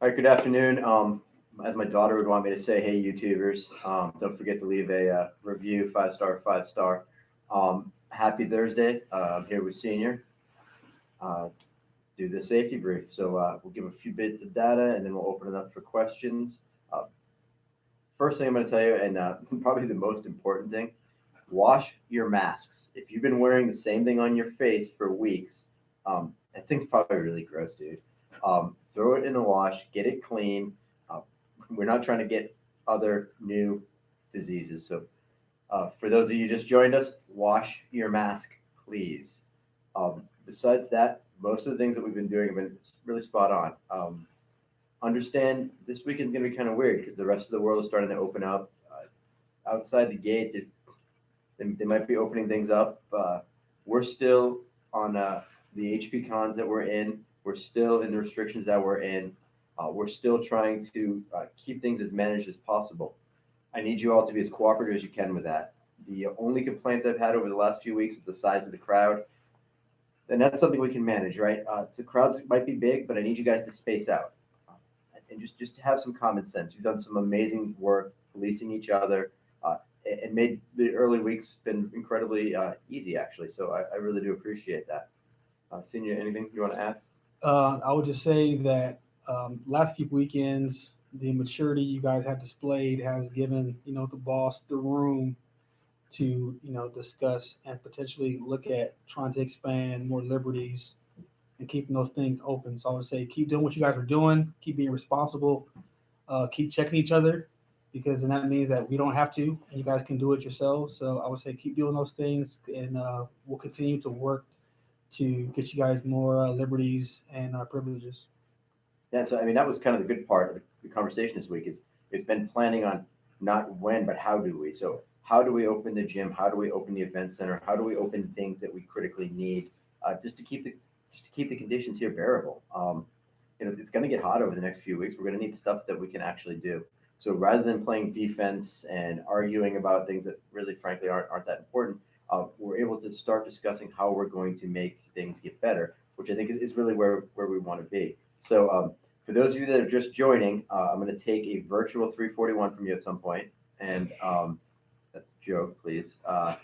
All right, good afternoon. As my daughter would want me to say, hey, YouTubers, don't forget to leave a review, 5 star, 5 star. Happy Thursday. I'm here with Senior. Uh, do the safety brief. So we'll give a few bits of data and then we'll open it up for questions. Uh, First thing I'm going to tell you, and probably the most important thing, wash your masks. If you've been wearing the same thing on your face for weeks, that thing's probably really gross, dude. Throw it in the wash, get it clean. Uh, we're not trying to get other new diseases. So, for those of you just joined us, wash your mask, please. Besides that, most of the things that we've been doing have been really spot on. Understand this weekend's going to be kind of weird because the rest of the world is starting to open up. Outside the gate, they might be opening things up. We're still on the HP cons that we're in. We're still in the restrictions that we're in. We're still trying to keep things as managed as possible. I need you all to be as cooperative as you can with that. The only complaints I've had over the last few weeks is the size of the crowd. Then that's something we can manage, right? The crowds might be big, but I need you guys to space out and just to have some common sense. You've done some amazing work policing each other. And made the early weeks been incredibly easy, actually. So I really do appreciate that. Senior, anything you want to add? I would just say that last few weekends, the maturity you guys have displayed has given the boss the room to discuss and potentially look at trying to expand more liberties and keeping those things open. So I would say keep doing what you guys are doing, keep being responsible, keep checking each other because then that means that we don't have to and you guys can do it yourselves. So I would say keep doing those things and we'll continue to work to get you guys more liberties and privileges. Yeah, so I mean that was kind of the good part of the conversation this week is it's been planning on not when but how do we. So how do we open the gym? How do we open the event center? How do we open things that we critically need just to keep the conditions here bearable? It's going to get hot over the next few weeks. We're going to need stuff that we can actually do. So rather than playing defense and arguing about things that really, frankly, aren't that important, we're able to start discussing how we're going to make things get better, which I think is really where we want to be. So for those of you that are just joining, I'm going to take a virtual 341 from you at some point, and that's a joke, please. I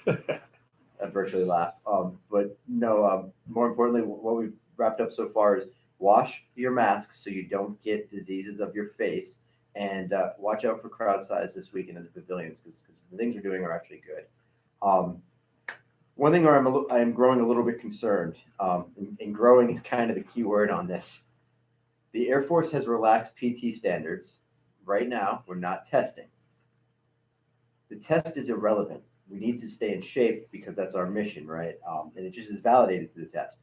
virtually laugh. But no, more importantly, what we've wrapped up so far is wash your mask so you don't get diseases of your face, and watch out for crowd size this weekend in the pavilions because the things we're doing are actually good. One thing where I'm growing a little bit concerned, and growing is kind of the key word on this. The Air Force has relaxed PT standards. Right now, we're not testing. The test is irrelevant. We need to stay in shape because that's our mission, right? And it just is validated through the test.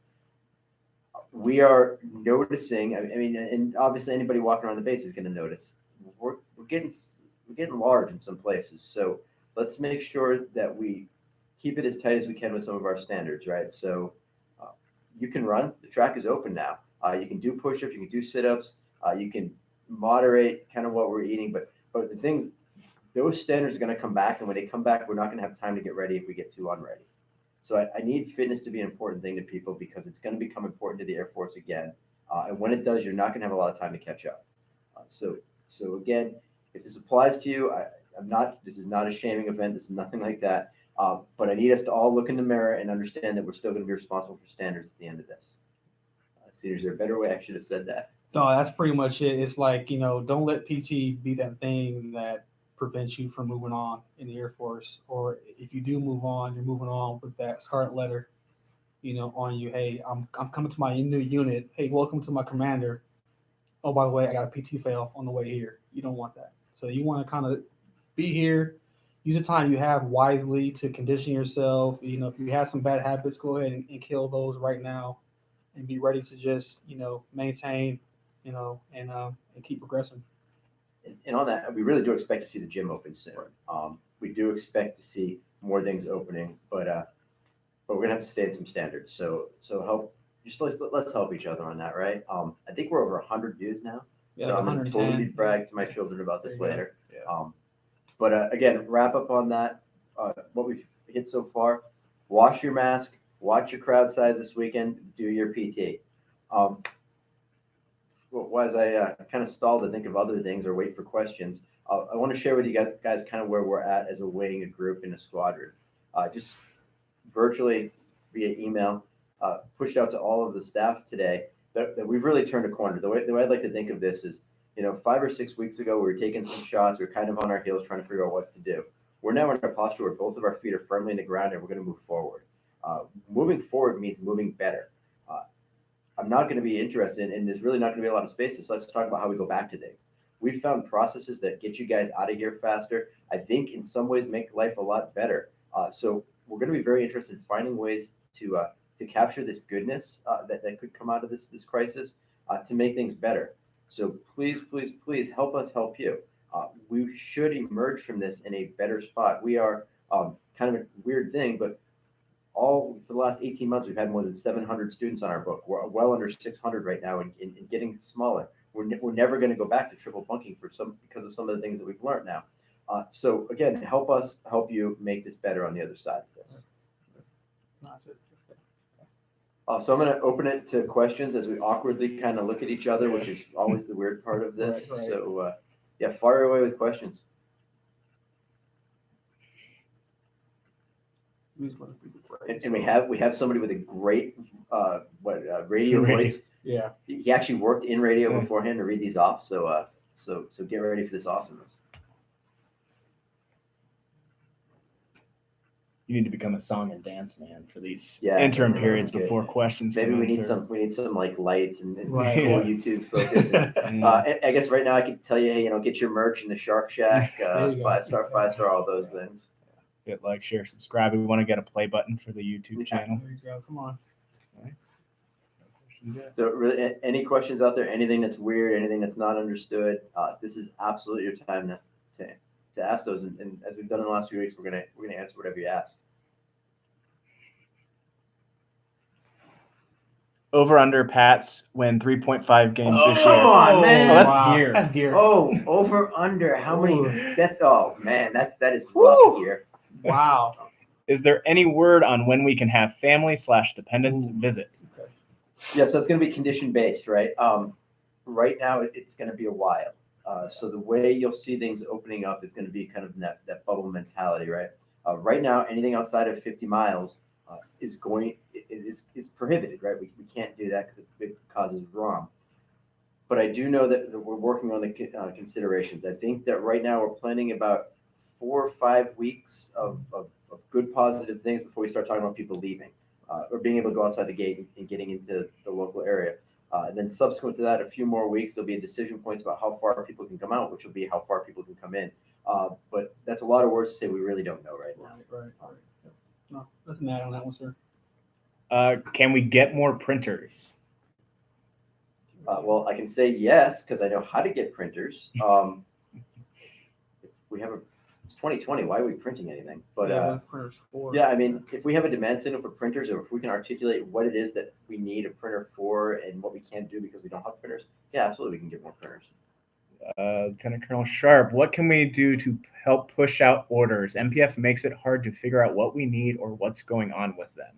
We are noticing. I mean, and obviously anybody walking around the base is going to notice. We're getting large in some places, so let's make sure that we keep it as tight as we can with some of our standards, right? So you can run. The track is open now. You can do push-ups. You can do sit-ups. You can moderate kind of what we're eating, but the things. Those standards are going to come back, and when they come back, we're not going to have time to get ready if we get too unready. So I need fitness to be an important thing to people because it's going to become important to the Air Force again. And when it does, you're not going to have a lot of time to catch up. So again, if this applies to you, I'm not. This is not a shaming event. This is nothing like that. But I need us to all look in the mirror and understand that we're still going to be responsible for standards at the end of this. See, is there a better way I should have said that? No, that's pretty much it. It's like don't let PT be that thing that prevents you from moving on in the Air Force, or if you do move on, you're moving on with that scarlet letter, on you. Hey, I'm coming to my new unit. Hey, welcome to my commander. Oh, by the way, I got a PT fail on the way here. You don't want that. So you want to kind of be here, use the time you have wisely to condition yourself. If you have some bad habits, go ahead and kill those right now, and be ready to just maintain, and keep progressing. And on that, we really do expect to see the gym open soon. We do expect to see more things opening, but we're gonna have to stay in some standards. So help. Just let's help each other on that, right? I think we're over 100 views now. Yeah, so like I'm gonna 110. totally brag to my children about this There you go. later. Yeah. But again, wrap up on that. What we've hit so far: wash your mask, watch your crowd size this weekend, do your PT. as I kind of stall to think of other things or wait for questions, I want to share with you guys kind of where we're at as a wing, a group, in a squadron. Just virtually via email, pushed out to all of the staff today that we've really turned a corner. The way I'd like to think of this is, 5 or 6 weeks ago, we were taking some shots. We were kind of on our heels trying to figure out what to do. We're now in a posture where both of our feet are firmly in the ground and we're going to move forward. Moving forward means moving better. I'm not going to be interested and there's really not going to be a lot of spaces. So let's talk about how we go back to things. We've found processes that get you guys out of here faster. I think in some ways make life a lot better. So we're going to be very interested in finding ways to capture this goodness that could come out of this crisis to make things better. So please, please, please help us help you. We should emerge from this in a better spot. We are kind of a weird thing, but all for the last 18 months, we've had more than 700 students on our book. We're well under 600 right now and getting smaller. We're never going to go back to triple bunking because of some of the things that we've learned now. So again, help us help you make this better on the other side of this. So I'm going to open it to questions as we awkwardly kind of look at each other, which is always the weird part of this. Right. So fire away with questions. And we have somebody with a great radio voice. Yeah, he actually worked in radio beforehand to read these off. So get ready for this awesomeness. You need to become a song and dance man for these interim periods before questions. Maybe we need some like lights and cool YouTube focus. And, I guess right now I can tell you, hey, get your merch in the Shark Shack, 5-star, all those things. Hit like, share, subscribe. We want to get a play button for the YouTube channel. There you go. Come on. So really, any questions out there? Anything that's weird? Anything that's not understood? This is absolutely your time to ask those. And as we've done in the last few weeks, we're gonna answer whatever you ask. Over under Pats win 3.5 games this year. Come on, man! Oh, that's gear. That's gear. Oh, over under how many? That is rough gear. Wow. Is there any word on when we can have family/dependents visit? Okay. Yeah, so it's going to be condition based, right? Right now, it's going to be a while. So the way you'll see things opening up is going to be kind of that bubble mentality, right? Right now, anything outside of 50 miles is prohibited, right? We can't do that because it causes ROM. But I do know that we're working on the considerations. I think that right now we're planning about 4 or 5 weeks of good positive things before we start talking about people leaving or being able to go outside the gate and getting into the local area. And then subsequent to that, a few more weeks, there'll be decision points about how far people can come out, which will be how far people can come in. But that's a lot of words to say we really don't know right now. Right. No, nothing mad on that one, sir. Can we get more printers? Well, I can say yes because I know how to get printers. We have it's 2020. Why are we printing anything? But printers for. I mean, if we have a demand signal for printers, or if we can articulate what it is that we need a printer for and what we can't do because we don't have printers, absolutely, we can get more printers. Lieutenant Colonel Sharp, what can we do to help push out orders? MPF makes it hard to figure out what we need or what's going on with them.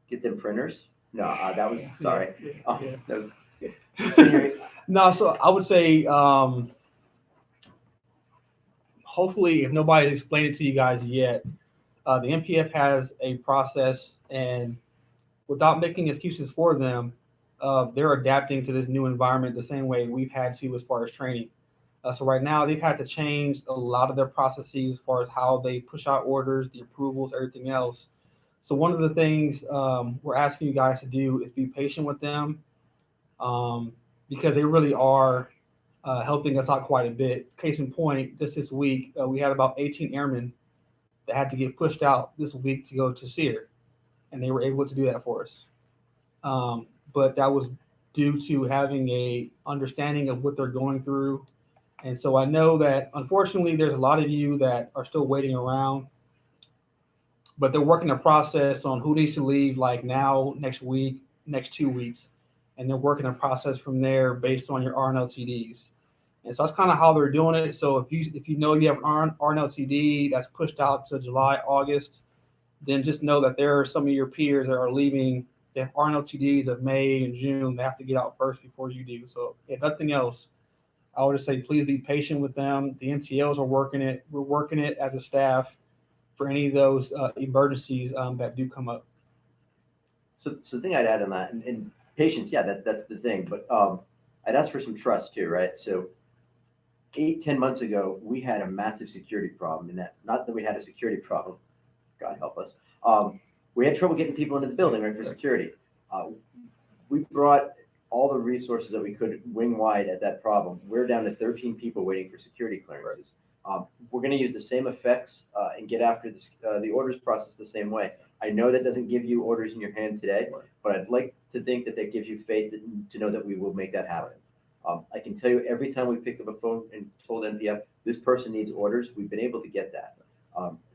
Get them printers? No, that was sorry. That was. No, so I would say, hopefully, if nobody's explained it to you guys yet, the MPF has a process, and without making excuses for them, they're adapting to this new environment the same way we've had to as far as training. So right now, they've had to change a lot of their processes as far as how they push out orders, the approvals, everything else. So one of the things we're asking you guys to do is be patient with them. Because they really are helping us out quite a bit. Case in point, just this week, we had about 18 airmen that had to get pushed out this week to go to SEER, and they were able to do that for us. But that was due to having a understanding of what they're going through. And so I know that, unfortunately, there's a lot of you that are still waiting around, but they're working a process on who needs to leave, like now, next week, next 2 weeks. And they're working a process from there based on your RNLTDs. And so that's kind of how they're doing it. So if you know you have an RNLTD that's pushed out to July, August, then just know that there are some of your peers that are leaving If RNLTDs of May and June, they have to get out first before you do. So if nothing else, I would just say please be patient with them. The MTLs are working it. We're working it as a staff for any of those emergencies that do come up. So the thing I'd add on that, and patience, yeah, that's the thing. But I'd ask for some trust too, right? So 8-10 months ago, we had a massive security problem. And that, not that we had a security problem, God help us. We had trouble getting people into the building, right, for security. We brought all the resources that we could wing wide at that problem. We're down to 13 people waiting for security clearances. We're going to use the same effects and get after the orders process the same way. I know that doesn't give you orders in your hand today, but I'd like to think that that gives you faith to know that we will make that happen. I can tell you every time we picked up a phone and told NPF, this person needs orders, we've been able to get that.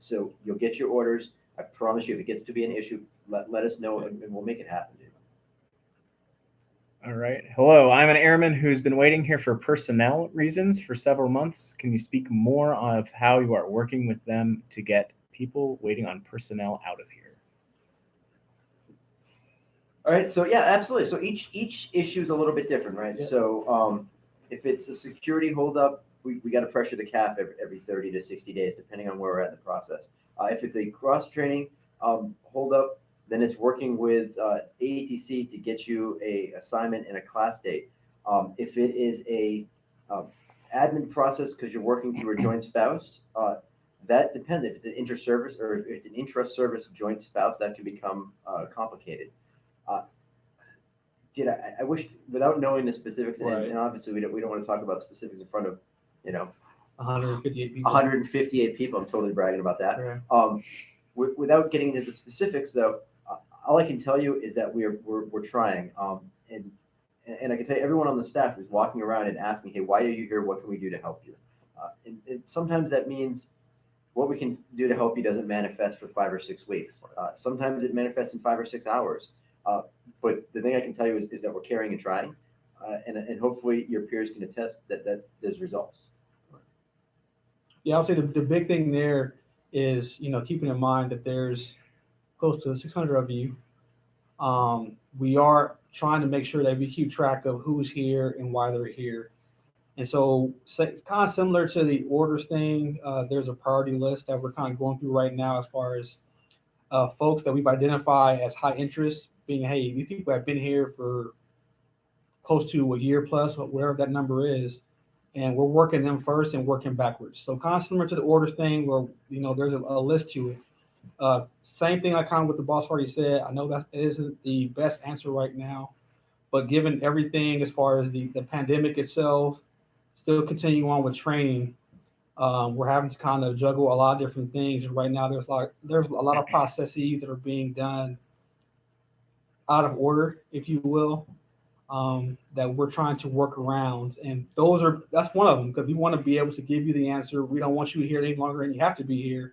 So you'll get your orders. I promise you, if it gets to be an issue, let us know and we'll make it happen, dude. All right. Hello, I'm an airman who's been waiting here for personnel reasons for several months. Can you speak more of how you are working with them to get people waiting on personnel out of here? All right. So yeah, absolutely. So each issue is a little bit different, right? Yeah. So if it's a security holdup, we got to pressure the CAF every 30 to 60 days, depending on where we're at in the process. If it's a cross-training holdup, then it's working with AATC to get you a assignment and a class date. If it is a admin process because you're working through a joint spouse, that depends. If it's an inter-service or if it's an intra-service joint spouse, that can become complicated. I wish, without knowing the specifics, right. And obviously we don't want to talk about specifics in front of 158 people. 158 people. I'm totally bragging about that. Right. Without getting into the specifics, though, all I can tell you is that we're trying. And I can tell you, everyone on the staff is walking around and asking, "Hey, why are you here? What can we do to help you?" And sometimes that means what we can do to help you doesn't manifest for 5 or 6 weeks. Sometimes it manifests in 5 or 6 hours. But the thing I can tell you is that we're caring and trying, and hopefully your peers can attest that there's results. Yeah, I would say the big thing there is, keeping in mind that there's close to 600 of you. We are trying to make sure that we keep track of who's here and why they're here. And so it's kind of similar to the orders thing. There's a priority list that we're kind of going through right now as far as folks that we've identified as high interest, being, hey, these people have been here for close to a year plus, whatever that number is. And we're working them first and working backwards. So kind of similar to the orders thing where, there's a list to it. Same thing I kind of what the boss already said. I know that isn't the best answer right now, but given everything as far as the pandemic itself, still continue on with training, we're having to kind of juggle a lot of different things. And right now there's a lot of processes that are being done out of order, if you will. That we're trying to work around, and that's one of them, because we want to be able to give you the answer. We don't want you here any longer, and you have to be here.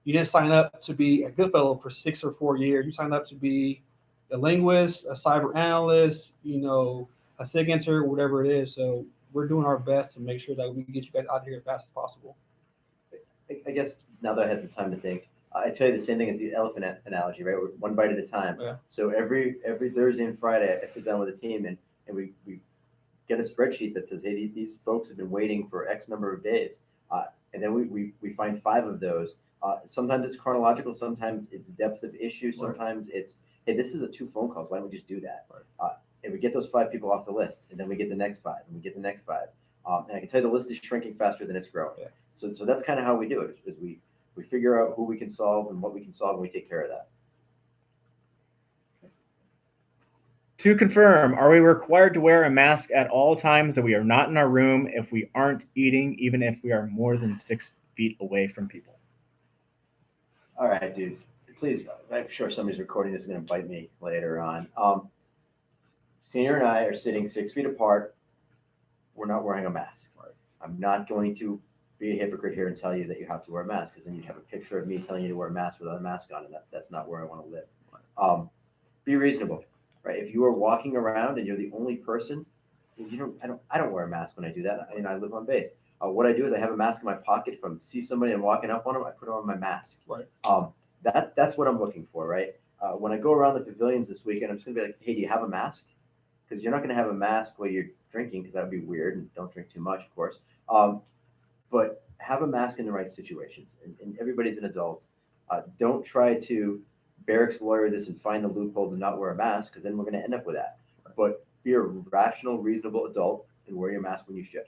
You didn't sign up to be a good fellow for 6 or 4 years. You signed up to be a linguist, a cyber analyst, a SIG-enter, whatever it is. So we're doing our best to make sure that we can get you guys out here as fast as possible. I guess now that I had some time to think, I tell you the same thing as the elephant analogy, right? We're one bite at a time. Yeah. So every Thursday and Friday, I sit down with a team and we get a spreadsheet that says, hey, these folks have been waiting for X number of days. And then we find 5 of those. Sometimes it's chronological. Sometimes it's depth of issue. Sometimes it's, hey, this is 2 phone calls. Why don't we just do that? Right. And we get those 5 people off the list. And then we get the next 5. And we get the next 5. And I can tell you the list is shrinking faster than it's growing. Yeah. So that's kind of how we do it, is we figure out who we can solve and what we can solve, and we take care of that. To confirm, are we required to wear a mask at all times that we are not in our room if we aren't eating, even if we are more than 6 feet away from people? All right, dudes. Please, I'm sure somebody's recording this is going to bite me later on. Senior and I are sitting 6 feet apart. We're not wearing a mask. I'm not going to be a hypocrite here and tell you that you have to wear a mask, because then you'd have a picture of me telling you to wear a mask without a mask on, and that's not where I want to live. Be reasonable, right? If you are walking around and you're the only person, I don't wear a mask when I do that. I live on base. What I do is I have a mask in my pocket. If I see somebody and walking up on them, I put on my mask. Right. That's what I'm looking for, right? when I go around the pavilions this weekend, I'm just gonna be like, hey, do you have a mask? Because you're not gonna have a mask while you're drinking, because that would be weird, and don't drink too much, of course. But have a mask in the right situations, and everybody's an adult. Don't try to barracks lawyer this and find a loophole to not wear a mask, because then we're gonna end up with that. But be a rational, reasonable adult and wear your mask when you should.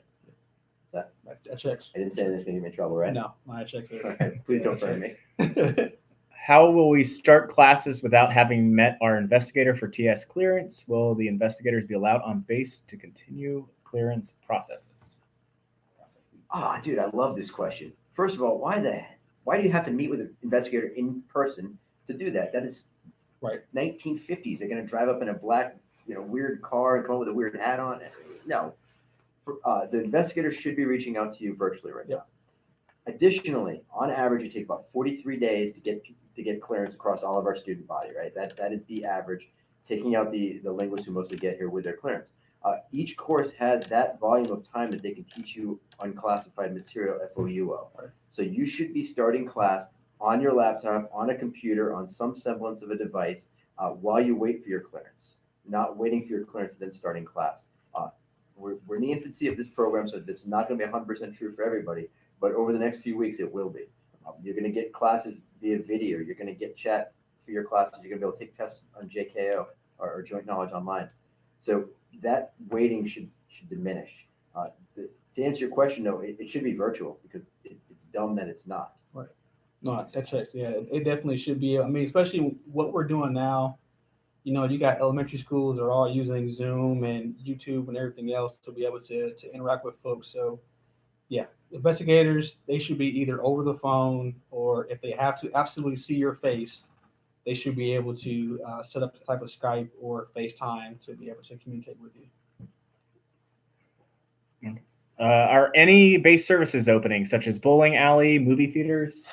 That checks. I didn't say anything's gonna get me in trouble, right? No, my checks. All right. Please don't burn me. How will we start classes without having met our investigator for TS clearance? Will the investigators be allowed on base to continue clearance processes? Ah, dude, I love this question. First of all, why do you have to meet with an investigator in person to do that? That is Right. 1950s. They're gonna drive up in a black, weird car and come up with a weird hat on. No, the investigator should be reaching out to you virtually right now. Additionally, on average, it takes about 43 days to get clearance across all of our student body, right? That is the average, taking out the linguists who mostly get here with their clearance. Each course has that volume of time that they can teach you unclassified material, FOUO. Right. So you should be starting class on your laptop, on a computer, on some semblance of a device while you wait for your clearance, not waiting for your clearance and then starting class. We're in the infancy of this program, so it's not going to be 100% true for everybody, but over the next few weeks, it will be. You're going to get classes via video. You're going to get chat for your classes. You're going to be able to take tests on JKO or Joint Knowledge Online. So that waiting should diminish. To answer your question, though, it should be virtual, because it's dumb that it's not. Right. No, that checks. Yeah, it definitely should be. I mean, especially what we're doing now. You got elementary schools are all using Zoom and YouTube and everything else to be able to interact with folks. So, yeah, investigators, they should be either over the phone, or if they have to absolutely see your face, they should be able to set up the type of Skype or FaceTime to be able to communicate with you. Are any base services opening, such as bowling alley, movie theaters?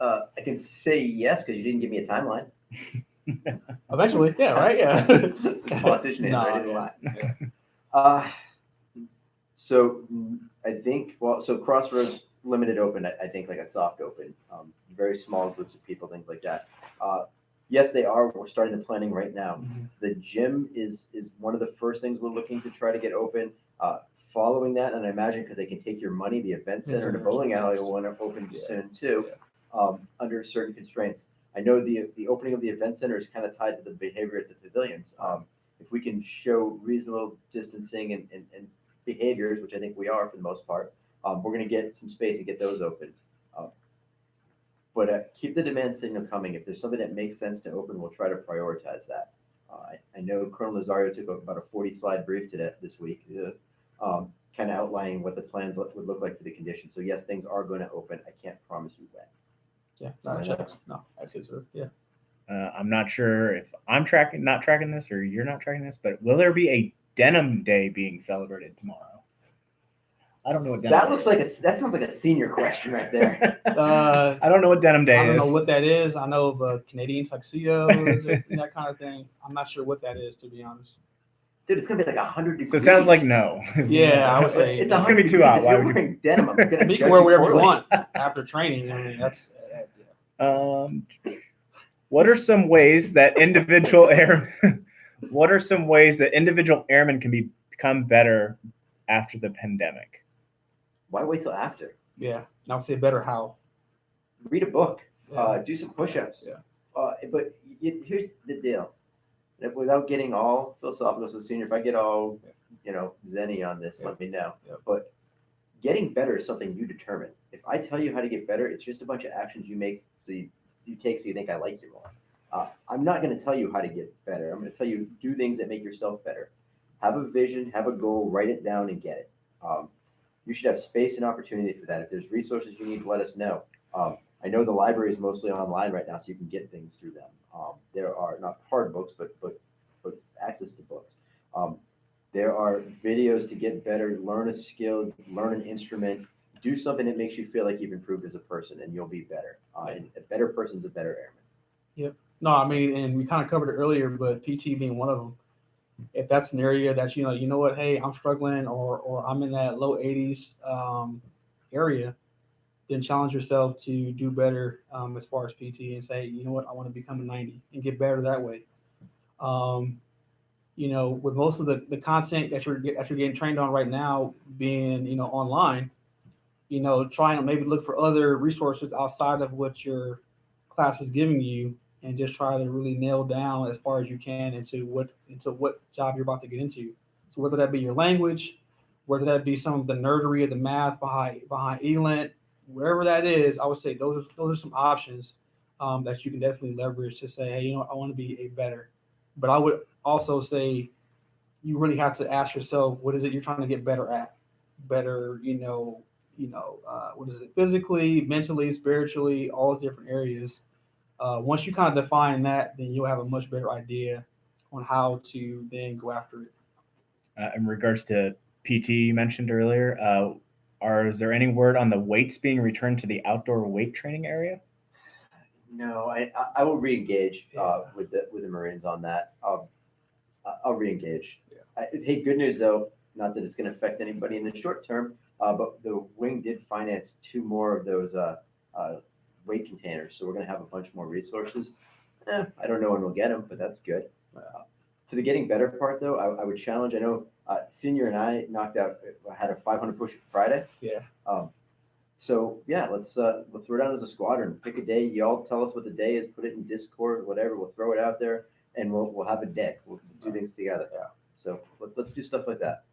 I can say yes, because you didn't give me a timeline. Eventually, yeah, right, yeah. It's a politician answer. I didn't lie. So I think, so Crossroads limited open, I think like a soft open, very small groups of people, things like that. Yes, they are. We're starting the planning right now. Mm-hmm. The gym is one of the first things we're looking to try to get open. Following that, and I imagine because they can take your money, the event center and the bowling alley will want to open soon too, under certain constraints. I know the opening of the event center is kind of tied to the behavior at the pavilions. If we can show reasonable distancing and behaviors, which I think we are for the most part, we're going to get some space and get those open. But keep the demand signal coming. If there's something that makes sense to open, we'll try to prioritize that. I know Colonel Lazario took about a 40-slide brief this week, kind of outlining what the plans would look like for the conditions. So yes, things are going to open. I can't promise you when. Yeah, no, checks. No, I'd say so. Yeah. I'm not sure if I'm not tracking this, or you're not tracking this, but will there be a denim day being celebrated tomorrow? I don't know what denim that day looks is. like that sounds like a senior question right there. I don't know what denim day is. I don't know what that is. I know of a Canadian tuxedo and that kind of thing. I'm not sure what that is, to be honest. Dude, it's gonna be like 100 degrees. So it sounds like no. Yeah, I would say it's gonna be too degrees. hot. If Why you're would wearing denim, I'm gonna you judge can wear whatever you poorly. want after training. I mean, that's. What are some ways that individual airmen? What are some ways that individual airmen can become better after the pandemic? Why wait till after? Yeah, I would say better how. Read a book. Yeah. Do some push-ups. Yeah. But here's the deal. Without getting all philosophical, so senior, if I get all zenny on this, let me know. Yeah. But getting better is something you determine. If I tell you how to get better, it's just a bunch of actions you make so you take so you think I like you more. I'm not going to tell you how to get better. I'm going to tell you do things that make yourself better. Have a vision, have a goal, write it down, and get it. You should have space and opportunity for that. If there's resources you need, let us know. I know the library is mostly online right now, so you can get things through them. There are not hard books, but access to books. There are videos to get better, learn a skill, learn an instrument, do something that makes you feel like you've improved as a person, and you'll be better. And a better person's a better airman. Yep. No, I mean, and we kind of covered it earlier, but PT being one of them. If that's an area that you know what, hey, I'm struggling, or I'm in that low 80s area, then challenge yourself to do better as far as PT and say, you know what, I want to become a 90 and get better that way. With most of the content that you're getting trained on right now being, online, try and maybe look for other resources outside of what your class is giving you and just try to really nail down as far as you can into what job you're about to get into. So whether that be your language, whether that be some of the nerdery of the math behind ELINT, wherever that is, I would say those are some options that you can definitely leverage to say, hey, I want to be a better. But I would also say you really have to ask yourself, what is it you're trying to get better at? Better, what is it? Physically, mentally, spiritually, all those different areas. Once you kind of define that, then you'll have a much better idea on how to then go after it. In regards to PT you mentioned earlier, is there any word on the weights being returned to the outdoor weight training area? No, I will re-engage with the Marines on that. I'll re-engage. Yeah. Hey, good news though, not that it's going to affect anybody in the short term, but the wing did finance 2 more of those weight containers, so we're going to have a bunch more resources. I don't know when we'll get them, but that's good. To the getting better part though, I would challenge. I know Senior and I had a 500 push Friday. Yeah. So yeah, let's throw it down as a squadron. Pick a day. Y'all tell us what the day is. Put it in Discord, whatever. We'll throw it out there, and we'll have a day. We'll do things together. Yeah. So let's do stuff like that.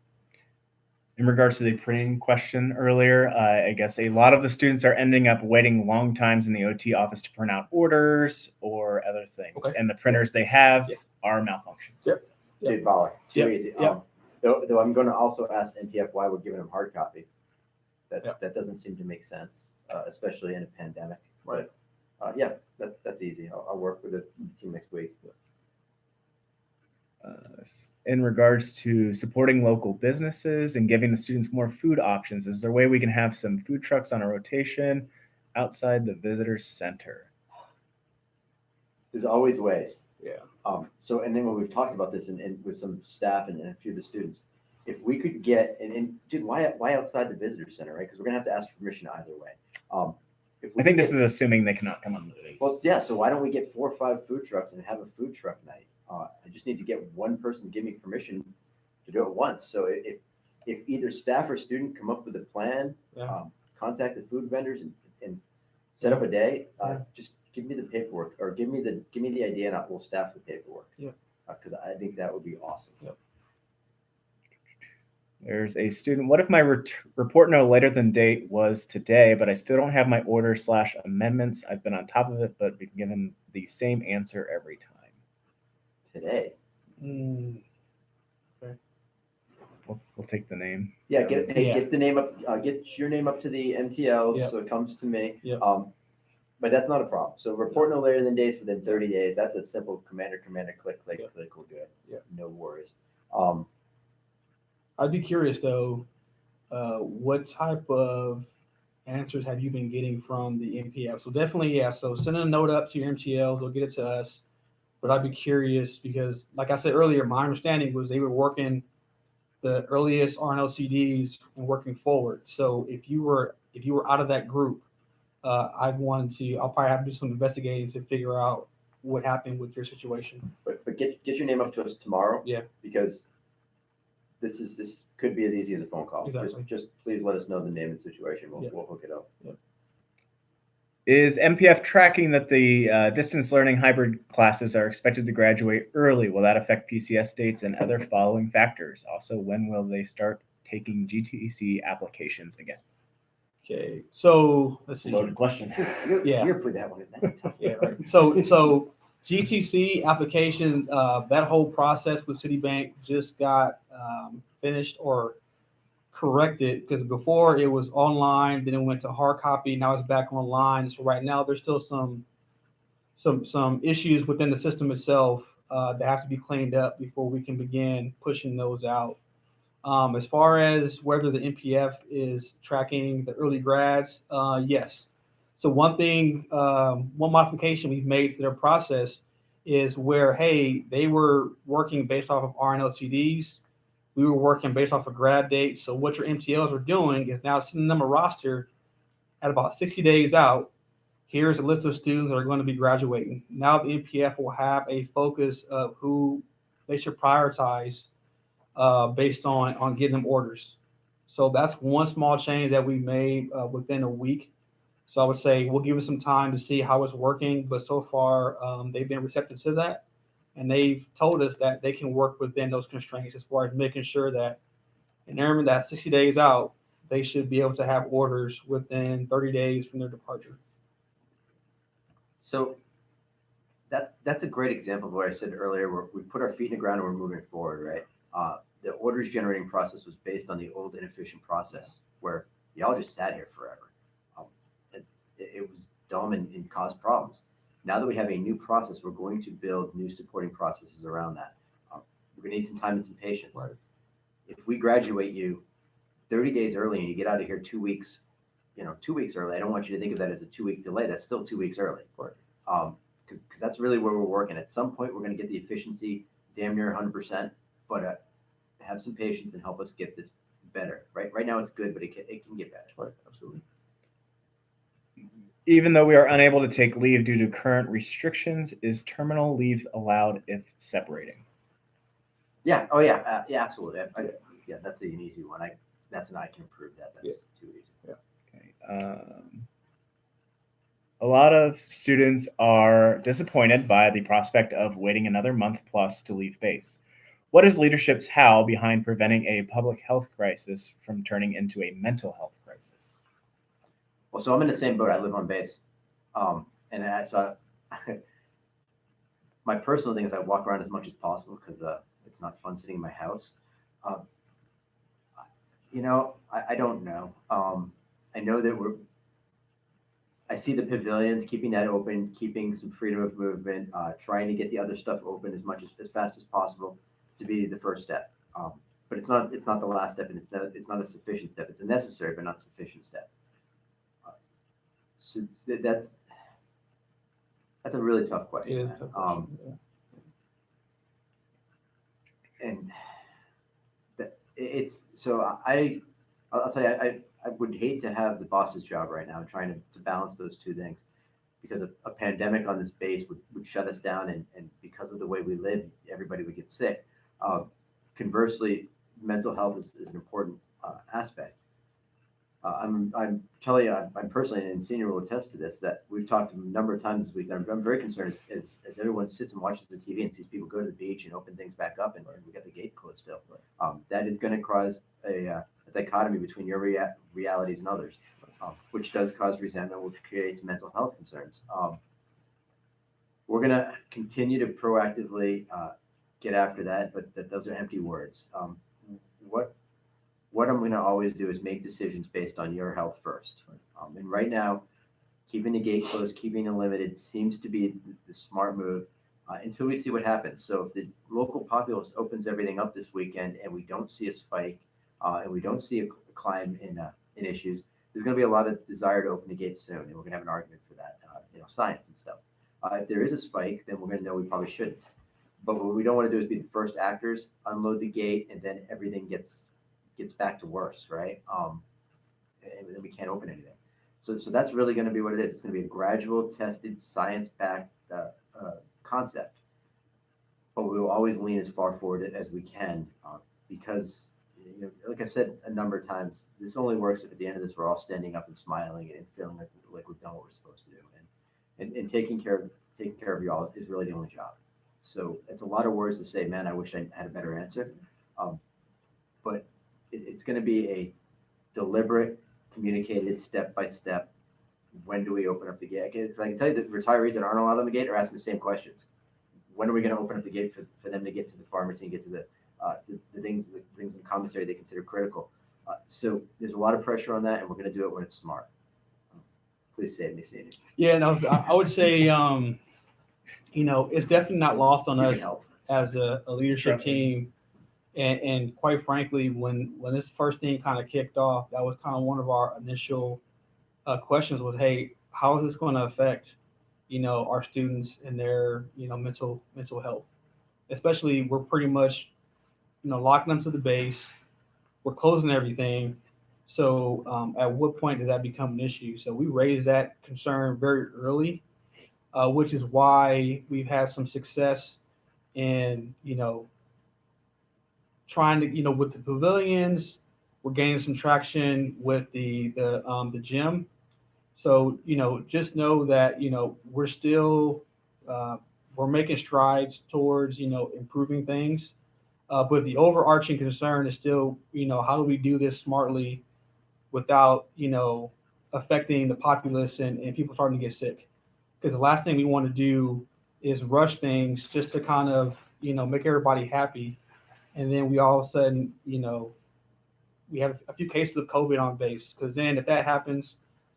In regards to the printing question earlier, I guess a lot of the students are ending up waiting long times in the OT office to print out orders or other things, Okay. and the printers they have are malfunctioning. Yep. Dude, baller. Too Yep. easy. Yep. Though I'm going to also ask NPF why we're giving them hard copy. Yep. That doesn't seem to make sense, especially in a pandemic. Right. But, yeah, that's easy. I'll work with the team next week. In regards to supporting local businesses and giving the students more food options, is there a way we can have some food trucks on a rotation outside the visitor center? There's always ways. Yeah. So, and then when we've talked about this and with some staff and a few of the students, if we could get, and dude, why outside the visitor center, right? Because we're gonna have to ask for permission either way. I think this is assuming they cannot come on the days. Well, yeah. So why don't we get 4 or 5 food trucks and have a food truck night? I just need to get one person to give me permission to do it once. So if either staff or student come up with a plan, contact the food vendors and set up a day, just give me the paperwork or give me the idea and we'll staff the paperwork. Yeah. Because I think that would be awesome. Yep. There's a student. What if my report no later than date was today, but I still don't have my order / amendments? I've been on top of it, but been given the same answer every time. Today. Okay. We'll take the name. Yeah, get the name up. Get your name up to the MTLs so it comes to me. Yep. But that's not a problem. So report no later than dates within 30 days. That's a simple commander, click. We're good. Yep. No worries. I'd be curious though, what type of answers have you been getting from the MPF? So definitely, yeah. So send a note up to your MTLs, they'll get it to us. But I'd be curious because, like I said earlier, my understanding was they were working the earliest RNLCDs and working forward. So if you were out of that group, I'll probably have to do some investigating to figure out what happened with your situation. But get your name up to us tomorrow. Yeah. Because this could be as easy as a phone call. Exactly. Just please let us know the name and situation. We'll hook it up. Yep. Is MPF tracking that the distance learning hybrid classes are expected to graduate early? Will that affect PCS dates and other following factors? Also, when will they start taking GTC applications again? Okay, so let's see. Loaded question. You put that one in. That's tough. Yeah, right. So GTC application, that whole process with Citibank just got finished or corrected, because before it was online, then it went to hard copy, now it's back online. So right now there's still some issues within the system itself that have to be cleaned up before we can begin pushing those out. As far as whether the NPF is tracking the early grads, yes. So one modification we've made to their process is where, hey, they were working based off of RNLCDs. We were working based off of grad dates. So what your MTLs are doing is now sending them a roster at about 60 days out, here's a list of students that are going to be graduating. Now the NPF will have a focus of who they should prioritize based on getting them orders. So that's one small change that we made within a week. So I would say we'll give it some time to see how it's working, but so far they've been receptive to that, and they've told us that they can work within those constraints as far as making sure that in Airmen that 60 days out, they should be able to have orders within 30 days from their departure. So that's a great example of what I said earlier, where we put our feet in the ground and we're moving forward, right? The orders generating process was based on the old inefficient process where y'all just sat here forever. It was dumb and caused problems. Now that we have a new process, we're going to build new supporting processes around that. We're going to need some time and some patience. Right. If we graduate you 30 days early and you get out of here 2 weeks, 2 weeks early, I don't want you to think of that as a 2-week delay. That's still 2 weeks early. Right. Because that's really where we're working. At some point, we're going to get the efficiency damn near 100%, but have some patience and help us get this better. Right now, it's good, but it can get better. Right. Absolutely. Even though we are unable to take leave due to current restrictions, is terminal leave allowed if separating? Yeah. Oh, yeah. Yeah, absolutely. Yeah, that's an easy one. I can improve that. That's too easy. Yeah. Okay. A lot of students are disappointed by the prospect of waiting another month plus to leave base. What is leadership's how behind preventing a public health crisis from turning into a mental health crisis? Well, so I'm in the same boat. I live on base. So my personal thing is I walk around as much as possible because it's not fun sitting in my house. I don't know. I know that I see the pavilions, keeping that open, keeping some freedom of movement, trying to get the other stuff open as fast as possible to be the first step. But it's not the last step, and it's not a sufficient step. It's a necessary but not sufficient step. So that's a really tough question. It is a tough question. And it's so I'll tell you, I would hate to have the boss's job right now, trying to balance those two things, because a pandemic on this base would shut us down, and because of the way we live, everybody would get sick. Conversely, mental health is an important aspect. I'm telling you, I'm personally, and Senior will attest to this, that we've talked a number of times this week. I'm very concerned as everyone sits and watches the TV and sees people go to the beach and open things back up, and we got the gate closed still. That is going to cause a dichotomy between your realities and others, which does cause resentment, which creates mental health concerns. We're going to continue to proactively get after that, but those are empty words. What I'm going to always do is make decisions based on your health first. And right now, keeping the gate closed, keeping it limited seems to be the smart move until we see what happens. So if the local populace opens everything up this weekend and we don't see a spike and we don't see a climb in issues, there's going to be a lot of desire to open the gates soon, and we're going to have an argument for that, science and stuff. If there is a spike, then we're going to know we probably shouldn't. But what we don't want to do is be the first actors, unload the gate, and then everything gets back to worse, right? And then we can't open anything. So that's really going to be what it is. It's going to be a gradual, tested, science-backed concept. But we will always lean as far forward as we can because, like I've said a number of times, this only works if at the end of this we're all standing up and smiling and feeling like we've done what we're supposed to do. And taking care of y'all is really the only job. So it's a lot of words to say, man, I wish I had a better answer. But it's going to be a deliberate, communicated, step-by-step. When do we open up the gate? Because I can tell you that retirees that aren't allowed on the gate are asking the same questions. When are we going to open up the gate for them to get to the pharmacy and get to the things in commissary they consider critical? So there's a lot of pressure on that, and we're going to do it when it's smart. Please save me, Senior. Yeah, no, I would say, it's definitely not lost on us as a leadership team. And quite frankly, when this first thing kind of kicked off, that was kind of one of our initial questions was, hey, how is this going to affect, our students and their, mental health? Especially, we're pretty much, locking them to the base. We're closing everything. So at what point did that become an issue? So we raised that concern very early, which is why we've had some success in, trying to, with the pavilions. We're gaining some traction with the gym. So just know that we're still uh, we're making strides towards improving things. But the overarching concern is still how do we do this smartly without affecting the populace and people starting to get sick? Because the last thing we want to do is rush things just to kind of make everybody happy, and then we all of a sudden we have a few cases of COVID on base. Because then if that happens,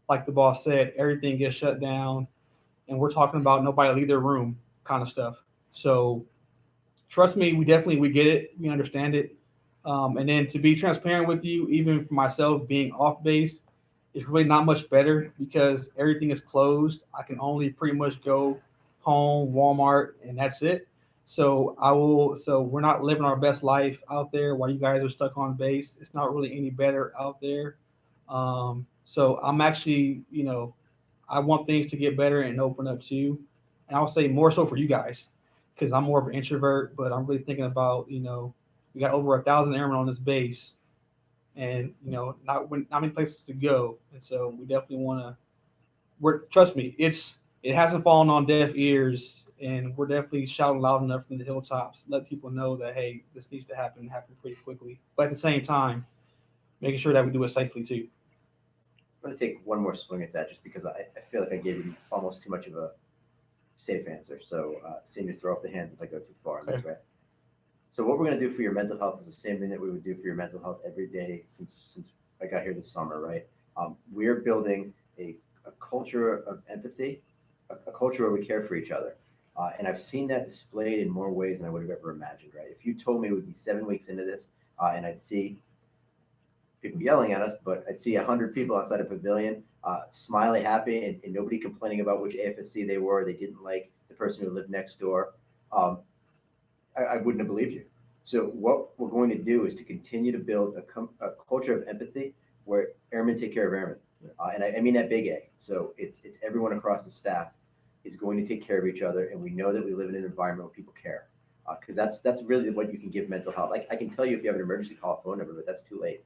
like the boss said, everything gets shut down, and we're talking about nobody leave their room kind of stuff. So trust me, we get it, we understand it. And then to be transparent with you, even for myself being off base, it's really not much better because everything is closed. I can only pretty much go home, Walmart, and that's it. So we're not living our best life out there while you guys are stuck on base. It's not really any better out there. So I'm actually, I want things to get better and open up too. And I would say more so for you guys because I'm more of an introvert, but I'm really thinking about, we got over 1,000 airmen on this base and, not many places to go. And so we definitely want to, trust me, it hasn't fallen on deaf ears, and we're definitely shouting loud enough from the hilltops, let people know that, hey, this needs to happen pretty quickly. But at the same time, making sure that we do it safely too. I'm going to take one more swing at that just because I feel like I gave you almost too much of a safe answer. So, senior, throw up the hands if I go too far in this way. So what we're going to do for your mental health is the same thing that we would do for your mental health every day since I got here this summer, right? We're building a culture of empathy, a culture where we care for each other. And I've seen that displayed in more ways than I would have ever imagined, right? If you told me it would be 7 weeks into this and I'd see people yelling at us, but I'd see 100 people outside a pavilion, smiley, happy, and nobody complaining about which AFSC they were. They didn't like the person who lived next door. I wouldn't have believed you. So what we're going to do is to continue to build a culture of empathy where airmen take care of airmen. And I mean that big A. So it's everyone across the staff is going to take care of each other. And we know that we live in an environment where people care. Because that's really what you can give mental health. Like I can tell you if you have an emergency, call a phone number, but that's too late.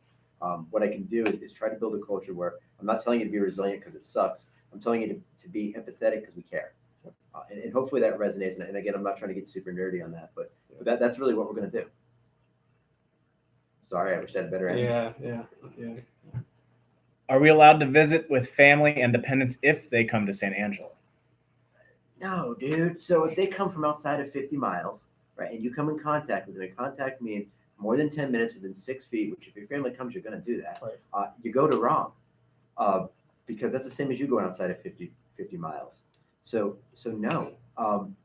What I can do is try to build a culture where I'm not telling you to be resilient because it sucks. I'm telling you to be empathetic because we care. And hopefully that resonates. And again, I'm not trying to get super nerdy on that, but that's really what we're going to do. Sorry, I wish I had a better answer. Yeah. Are we allowed to visit with family and dependents if they come to San Angelo? No, dude. So if they come from outside of 50 miles, right, and you come in contact with them, and contact means more than 10 minutes within 6 feet, which if your family comes, you're going to do that. Right. You go to ROM because that's the same as you going outside of 50 miles. So no. And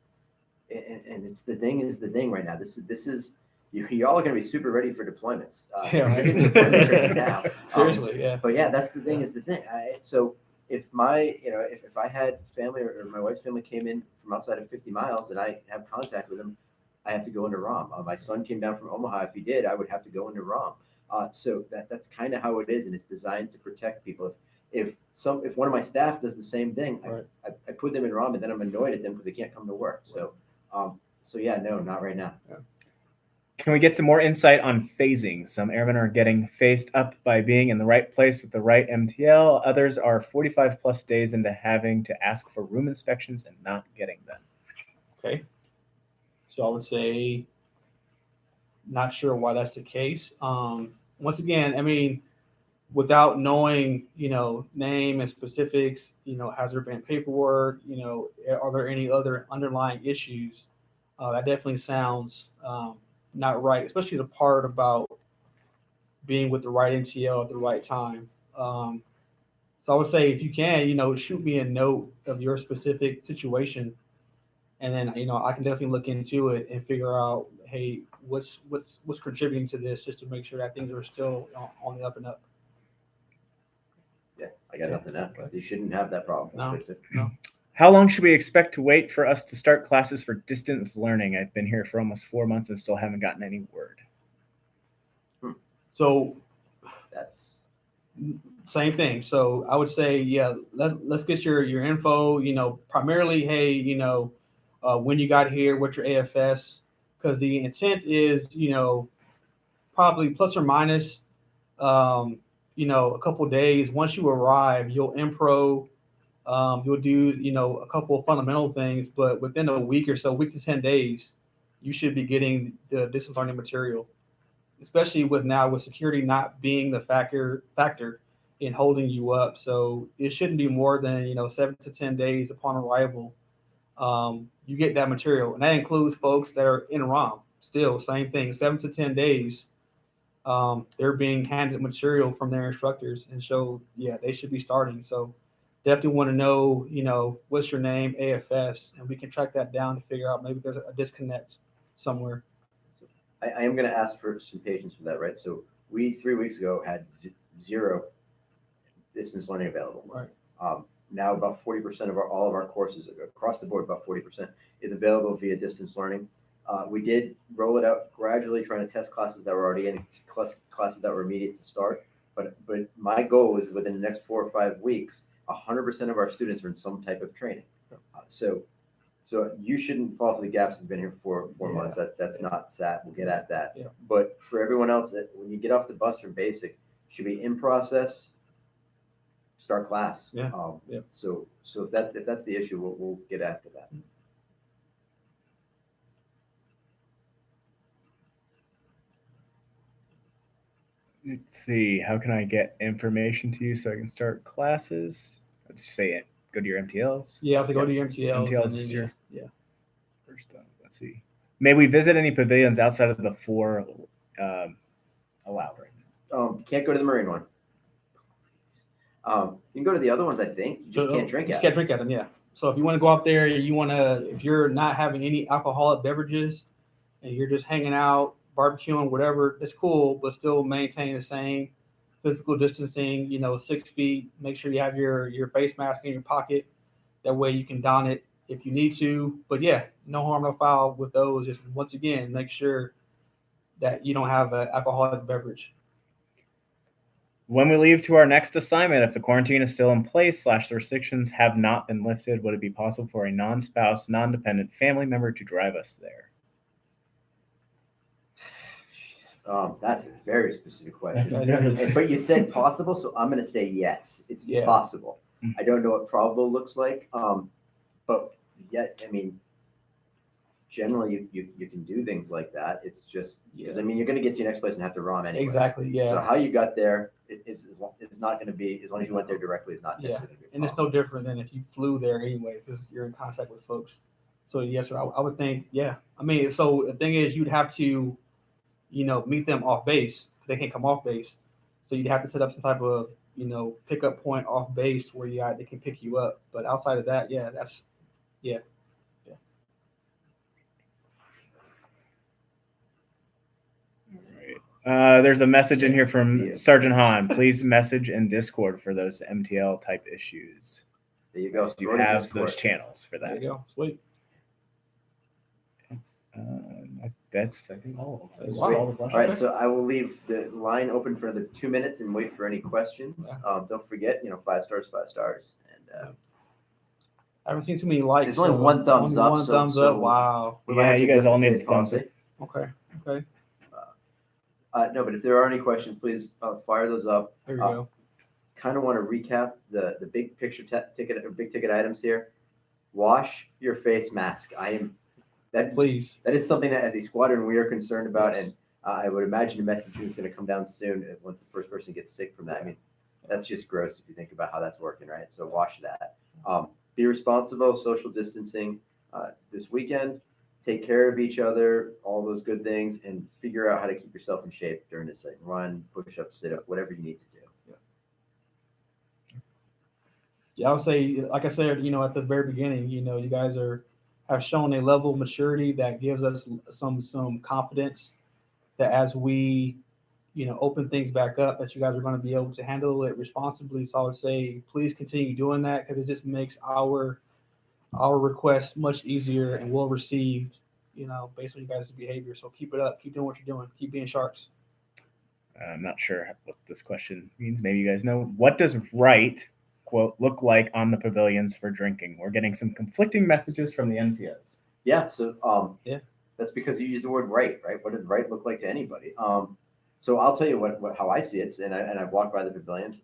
it's the thing right now. This is y'all are going to be super ready for deployments. Right. Deployments right now. Seriously, yeah. But yeah, that's the thing. So if if I had family or my wife's family came in from outside of 50 miles and I have contact with them, I have to go into ROM. My son came down from Omaha. If he did, I would have to go into ROM. So that's kind of how it is, and it's designed to protect people. If one of my staff does the same thing, right. I put them in ROM, and then I'm annoyed at them because they can't come to work. So yeah, no, not right now. Yeah. Can we get some more insight on phasing? Some airmen are getting phased up by being in the right place with the right MTL. Others are 45 plus days into having to ask for room inspections and not getting them. Okay. So I would say, not sure why that's the case. Once again, I mean, without knowing, name and specifics, has there been paperwork, are there any other underlying issues? That definitely sounds not right, especially the part about being with the right MTL at the right time. So I would say if you can, shoot me a note of your specific situation. And then, I can definitely look into it and figure out, hey, what's contributing to this, just to make sure that things are still on the up and up. Yeah, I got nothing else. You shouldn't have that problem. No. How long should we expect to wait for us to start classes for distance learning? I've been here for almost 4 months and still haven't gotten any word. So that's Same thing. So I would say, yeah, let's get your info. Primarily, hey, when you got here, what's your AFS? Because the intent is, probably plus or minus, a couple of days. Once you arrive, you'll impro. You'll do, a couple of fundamental things, but within a week or so, week to 10 days, you should be getting the distance learning material, especially with security not being the factor in holding you up. So it shouldn't be more than 7 to 10 days upon arrival. You get that material, and that includes folks that are in ROM. Still, same thing. 7 to 10 days, they're being handed material from their instructors, and so yeah, they should be starting. So definitely want to know, what's your name, AFS, and we can track that down to figure out maybe there's a disconnect somewhere. I am going to ask for some patience for that, right? So we 3 weeks ago had zero distance learning available. Right. Now about 40% of all of our courses across the board, about 40% is available via distance learning. We did roll it out gradually, trying to test classes that were already in, classes that were immediate to start. But my goal is within the next 4 or 5 weeks, 100% of our students are in some type of training. So you shouldn't fall through the gaps. We've been here for 4 months. That's not sad. We'll get at that. Yeah. But for everyone else, when you get off the bus from basic, should be in process. Start class. Yeah. So if that's the issue, we'll get after that. Let's see. How can I get information to you so I can start classes? Let's say it. Go to your MTLs. Yeah, I have to go to your MTLs. MTLs and then is your first up. Let's see. May we visit any pavilions outside of the 4 allowed right now? Can't go to the Marine one. You can go to the other ones, I think. You just can't drink at them. Can't drink at them, yeah. So if you want to go out there, if you're not having any alcoholic beverages and you're just hanging out, barbecuing, whatever, it's cool, but still maintain the same physical distancing, 6 feet. Make sure you have your face mask in your pocket. That way you can don it if you need to. But yeah, no harm, no foul with those. Just once again, make sure that you don't have an alcoholic beverage. When we leave to our next assignment, if the quarantine is still in place / the restrictions have not been lifted, would it be possible for a non-spouse, non-dependent family member to drive us there? That's a very specific question. But you said possible, so I'm going to say yes. It's possible. I don't know what probable looks like, but yet, I mean, generally you can do things like that. It's just because you're going to get to your next place and have to ROM anyway. Exactly. Yeah. So how you got there is not going to be, as long as you went there directly, is not necessarily going to be. And it's no different than if you flew there anyway, because you're in contact with folks. So yes, sir. I would think, yeah. I mean, so the thing is, you'd have to, meet them off base. They can't come off base, so you'd have to set up some type of, pickup point off base where they can pick you up. But outside of that, that's. There's a message in here from Sergeant Hahn. Please message in Discord for those MTL type issues. There you go. Do you have those channels for that? There you go. Sweet. That's, I think, all of them. Wow. All right, so I will leave the line open for the 2 minutes and wait for any questions. Don't forget, 5 stars, 5 stars. And I haven't seen too many likes. there's only one thumbs up. One thumbs up. Wow. Yeah, you guys all need thumbs up. Okay. No, but if there are any questions, please fire those up. There you go. Kind of want to recap the big picture ticket or big ticket items here. Wash your face mask. Please. That is something that as a squadron we are concerned about, and I would imagine the messaging is going to come down soon once the first person gets sick from that. I mean, that's just gross if you think about how that's working, right? So wash that. Be responsible, social distancing this weekend. Take care of each other, all those good things, and figure out how to keep yourself in shape during this. Like run, push up, sit up, whatever you need to do. Yeah, I would say, like I said, at the very beginning, you guys have shown a level of maturity that gives us some confidence that as we, open things back up, that you guys are going to be able to handle it responsibly. So I would say, please continue doing that, because it just makes our requests much easier and well received, based on you guys' behavior. So keep it up, keep doing what you're doing, keep being sharks. I'm not sure what this question means. Maybe you guys know. What does right, quote, look like on the pavilions for drinking? We're getting some conflicting messages from the NCOs. Yeah. So Yeah. that's because you use the word right. What does right look like to anybody? So I'll tell you what how I see it, and I've walked by the pavilions.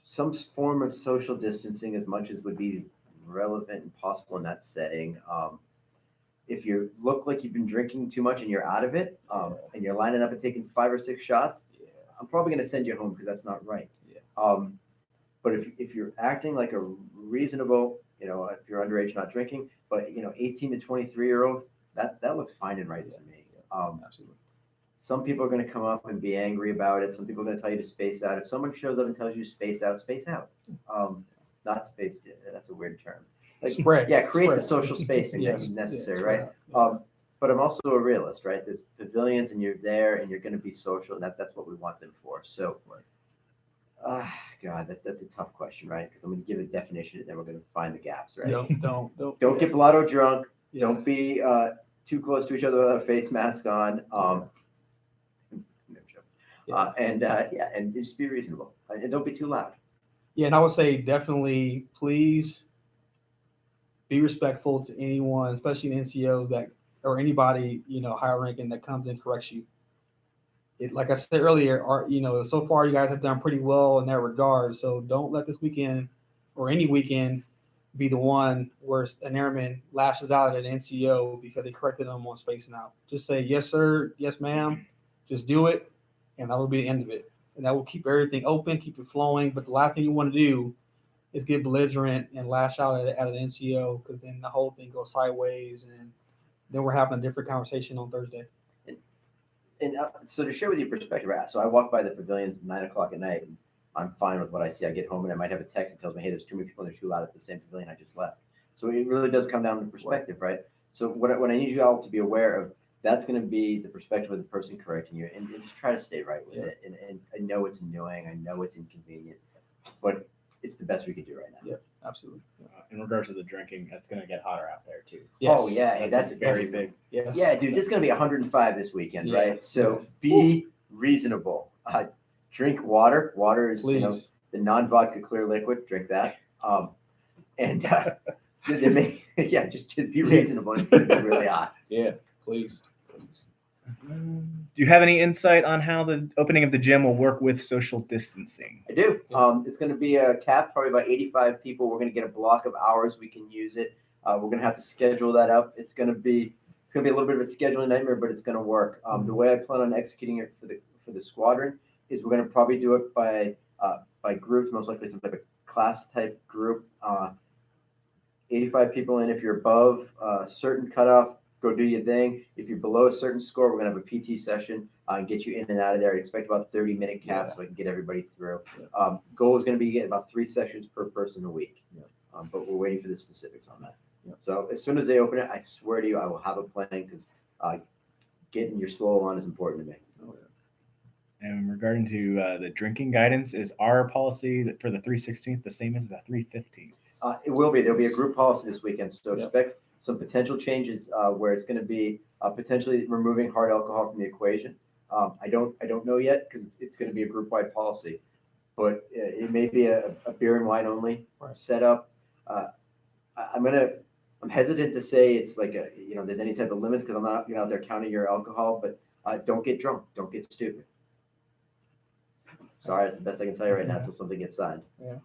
Some form of social distancing, as much as would be relevant and possible in that setting. If you look like you've been drinking too much and you're out of it, and you're lining up and taking 5 or 6 shots, I'm probably going to send you home because that's not right. But if you're acting like a reasonable, if you're underage, not drinking, but 18 to 23-year-old, that looks fine and right to me. Absolutely. Some people are going to come up and be angry about it. Some people are going to tell you to space out. If someone shows up and tells you to space out, space out. Not space. That's a weird term. Like, Spread. create Spread. the social spacing Yes. that's necessary, Yes, right? spread. But I'm also a realist, right? There's pavilions, and you're there, and you're going to be social, and that's what we want them for. So, God, that's a tough question, right? Because I'm going to give a definition, and then we're going to find the gaps, right? Don't get blotto drunk. Yeah. Don't be too close to each other without a face mask on. And just be reasonable, and don't be too loud. Yeah, and I would say definitely, please be respectful to anyone, especially the NCOs that or anybody higher ranking that comes and corrects you. Like I said earlier, so far you guys have done pretty well in that regard. So don't let this weekend or any weekend be the one where an airman lashes out at an NCO because they corrected them on spacing out. Just say yes, sir, yes, ma'am. Just do it, and that will be the end of it. And that will keep everything open, keep it flowing. But the last thing you want to do is get belligerent and lash out at an NCO, because then the whole thing goes sideways, and then we're having a different conversation on Thursday. And so to share with you perspective, so I walk by the pavilions at 9:00 at night, and I'm fine with what I see. I get home and I might have a text that tells me, hey, there's too many people and they're too loud at the same pavilion I just left. So it really does come down to perspective, right? So what I need you all to be aware of, that's going to be the perspective of the person correcting you, and just try to stay right with it. And I know it's annoying, I know it's inconvenient, but it's the best we can do right now. Yeah, absolutely. In regards to the drinking, that's going to get hotter out there too. Yes. Oh yeah, that's very big. Yes. Yeah, dude, it's going to be 105 this weekend, Yeah. right? So be reasonable. Drink water. Water is Please. The non-vodka clear liquid. Drink that. Just be reasonable. It's going to be really hot. Yeah, please. Do you have any insight on how the opening of the gym will work with social distancing? I do. It's going to be a cap, probably about 85 people. We're going to get a block of hours we can use it. We're going to have to schedule that up. It's going to be a little bit of a scheduling nightmare, but it's going to work. The way I plan on executing it for the squadron is we're going to probably do it by groups, most likely some type of class type group. 85 people in. If you're above a certain cutoff, go do your thing. If you're below a certain score, we're going to have a PT session and get you in and out of there. I expect about 30-minute cap so I can get everybody through. Goal is going to be getting about 3 sessions per person a week. But we're waiting for the specifics on that. So as soon as they open it, I swear to you, I will have a plan, because getting your swallow on is important to me. And regarding to the drinking guidance, is our policy for the 316th the same as the 315th? It will be. There'll be a group policy this weekend, so Yep. expect some potential changes where it's going to be potentially removing hard alcohol from the equation. I don't know yet, because it's going to be a group-wide policy, but it may be a beer and wine only setup. I'm hesitant to say it's like there's any type of limits, because I'm not out there counting your alcohol, but don't get drunk, don't get stupid. Sorry, that's the best I can tell you right now until something gets signed. Yeah.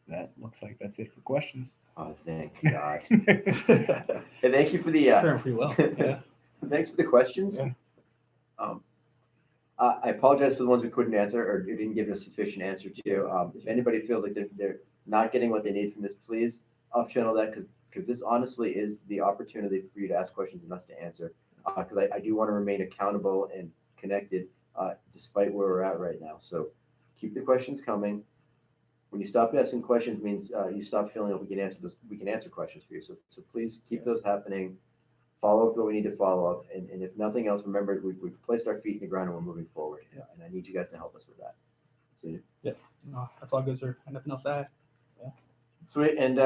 That looks like that's it for questions. Oh, thank God. Hey, thank you for the Faring pretty well. Yeah. thanks for the questions. Yeah. I apologize for the ones we couldn't answer or didn't give a sufficient answer to. If anybody feels like they're not getting what they need from this, please up channel that, because this honestly is the opportunity for you to ask questions and us to answer. Because I do want to remain accountable and connected despite where we're at right now. So keep the questions coming. When you stop asking questions, means you stop feeling like we can answer questions for you. So please keep those happening. Follow up what we need to follow up, and if nothing else, remember we've placed our feet in the ground and we're moving forward. Yeah. And I need you guys to help us with that. So, No, that's all good, sir. Nothing else to add. sweet, and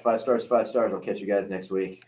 5 stars, 5 stars. I'll catch you guys next week.